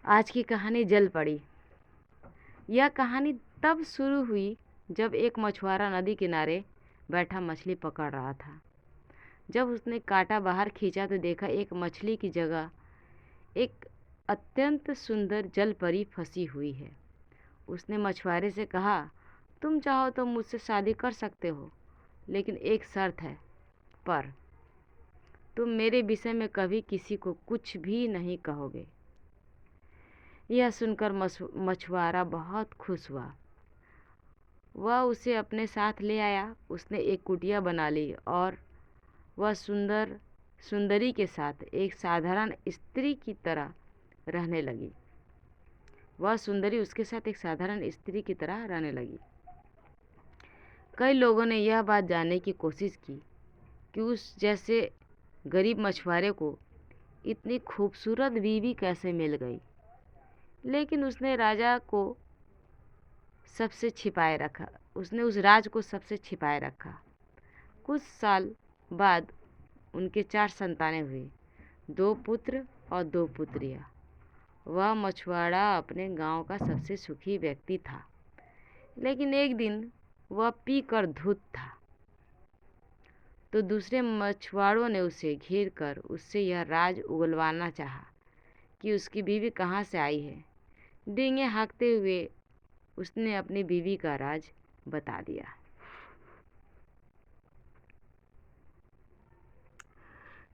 आज की कहानी जल पड़ी। यह कहानी तब शुरू हुई जब एक मछुआरा नदी किनारे बैठा मछली पकड़ रहा था। जब उसने कांटा बाहर खींचा तो देखा एक मछली की जगह एक अत्यंत सुंदर जल परी फंसी हुई है। उसने मछुआरे से कहा, तुम चाहो तो मुझसे शादी कर सकते हो, लेकिन एक शर्त है, पर तुम मेरे विषय में कभी किसी को कुछ भी नहीं कहोगे। यह सुनकर मछुआरा बहुत खुश हुआ। वह उसे अपने साथ ले आया। उसने एक कुटिया बना ली और वह सुंदरी के साथ एक साधारण स्त्री की तरह रहने लगी। कई लोगों ने यह बात जानने की कोशिश की कि उस जैसे गरीब मछुआरे को इतनी खूबसूरत बीवी कैसे मिल गई, लेकिन उसने उस राज को सबसे छिपाए रखा। कुछ साल बाद उनके 4 संतानें हुई, 2 पुत्र और 2 पुत्रियां। वह मछुआरा अपने गांव का सबसे सुखी व्यक्ति था, लेकिन एक दिन वह पीकर धुत था, तो दूसरे मछुआरों ने उसे घेर कर उससे यह राज उगलवाना चाहा कि उसकी बीवी कहाँ से आई है। डींगे हाँकते हुए उसने अपनी बीवी का राज बता दिया।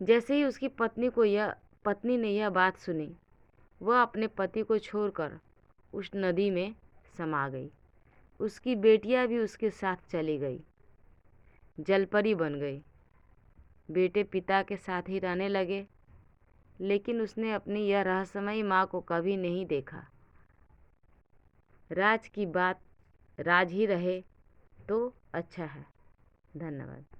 जैसे ही उसकी पत्नी ने यह बात सुनी, वह अपने पति को छोड़कर उस नदी में समा गई। उसकी बेटियां भी उसके साथ चली गई, जलपरी बन गई। बेटे पिता के साथ ही रहने लगे, लेकिन उसने अपनी यह रहस्यमयी माँ को कभी नहीं देखा। राज की बात राज ही रहे तो अच्छा है। धन्यवाद।